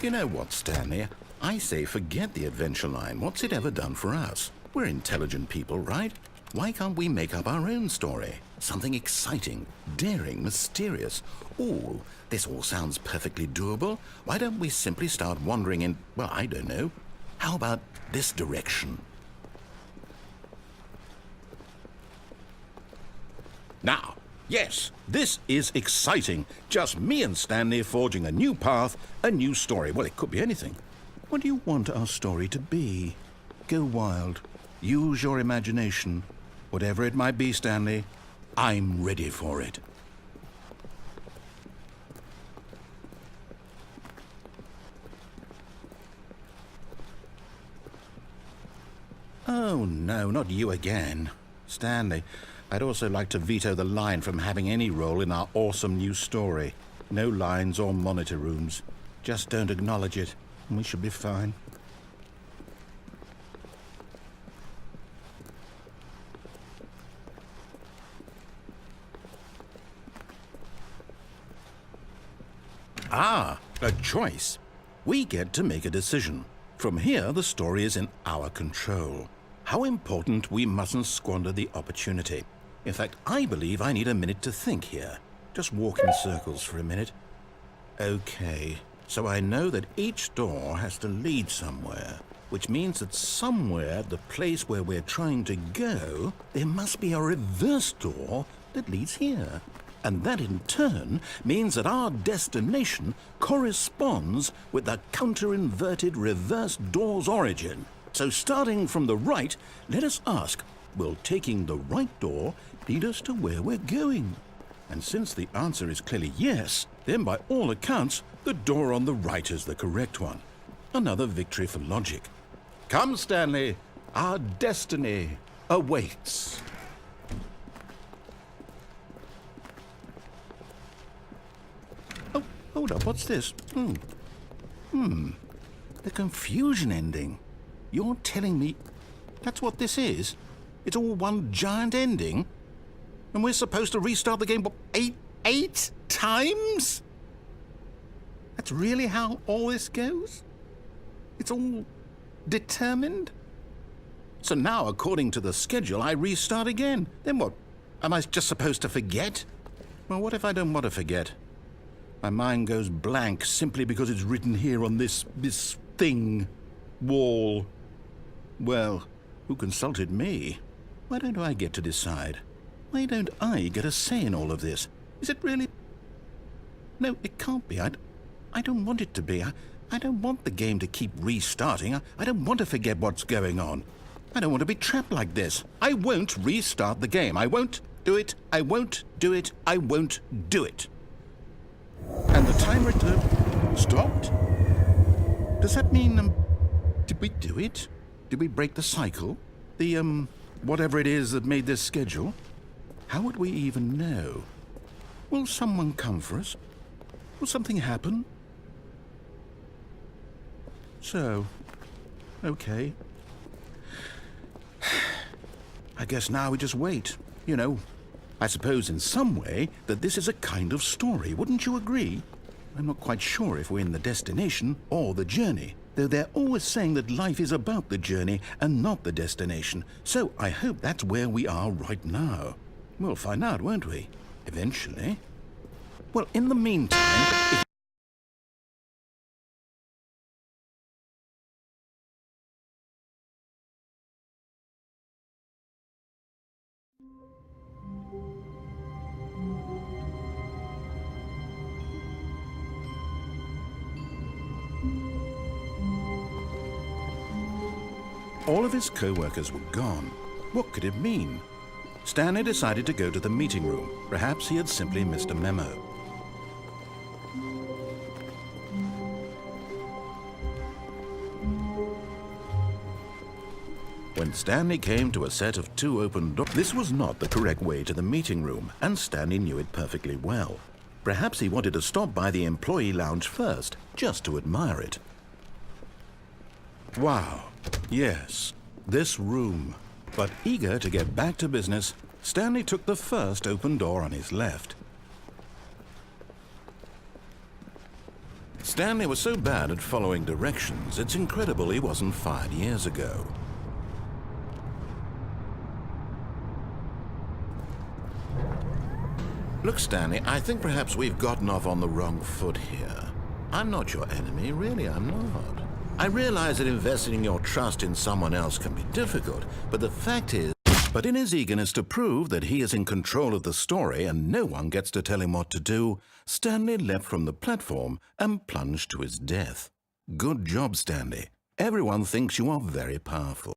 You know what, Stanley? I say forget the adventure line. What's it ever done for us? We're intelligent people, right? Why can't we make up our own story? Something exciting, daring, mysterious. Ooh, this all sounds perfectly doable. Why don't we simply start wandering in, well, I don't know. How about this direction? Now, yes, this is exciting. Just me and Stanley forging a new path, a new story. Well, it could be anything. What do you want our story to be? Go wild. Use your imagination. Whatever it might be, Stanley, I'm ready for it. Oh, no, not you again. Stanley, I'd also like to veto the line from having any role in our awesome new story. No lines or monitor rooms. Just don't acknowledge it, and we should be fine. Ah, a choice. We get to make a decision. From here, the story is in our control. How important we mustn't squander the opportunity. In fact, I believe I need a minute to think here. Just walk in circles for a minute. Okay, so I know that each door has to lead somewhere, which means that somewhere, the place where we're trying to go, there must be a reverse door that leads here. And that in turn means that our destination corresponds with the counter-inverted reverse door's origin. So starting from the right, let us ask, will taking the right door lead us to where we're going? And since the answer is clearly yes, then by all accounts, the door on the right is the correct one. Another victory for logic. Come, Stanley, our destiny awaits. Oh, hold up, what's this? The confusion ending. You're telling me that's what this is? It's all one giant ending? And we're supposed to restart the game, what, eight times? That's really how all this goes? It's all determined? So now, according to the schedule, I restart again. Then what? Am I just supposed to forget? Well, what if I don't want to forget? My mind goes blank simply because it's written here on this thing, wall. Well, who consulted me? Why don't I get to decide? Why don't I get a say in all of this? Is it really? No, it can't be. I don't want it to be. I don't want the game to keep restarting. I don't want to forget what's going on. I don't want to be trapped like this. I won't restart the game. I won't do it. I won't do it. I won't do it. And the timer stopped? Does that mean, did we do it? Did we break the cycle? The, whatever it is that made this schedule? How would we even know? Will someone come for us? Will something happen? So, okay. I guess now we just wait. You know, I suppose in some way that this is a kind of story, wouldn't you agree? I'm not quite sure if we're in the destination or the journey, though they're always saying that life is about the journey and not the destination. So I hope that's where we are right now. We'll find out, won't we? Eventually. Well, in the meantime... All of his co-workers were gone. What could it mean? Stanley decided to go to the meeting room. Perhaps he had simply missed a memo. When Stanley came to a set of 2 open doors, this was not the correct way to the meeting room, and Stanley knew it perfectly well. Perhaps he wanted to stop by the employee lounge first, just to admire it. Wow, yes, this room. But eager to get back to business, Stanley took the first open door on his left. Stanley was so bad at following directions, it's incredible he wasn't fired years ago. Look, Stanley, I think perhaps we've gotten off on the wrong foot here. I'm not your enemy, really, I'm not. I realize that investing your trust in someone else can be difficult, but the fact is... But in his eagerness to prove that he is in control of the story and no one gets to tell him what to do, Stanley leapt from the platform and plunged to his death. Good job, Stanley. Everyone thinks you are very powerful.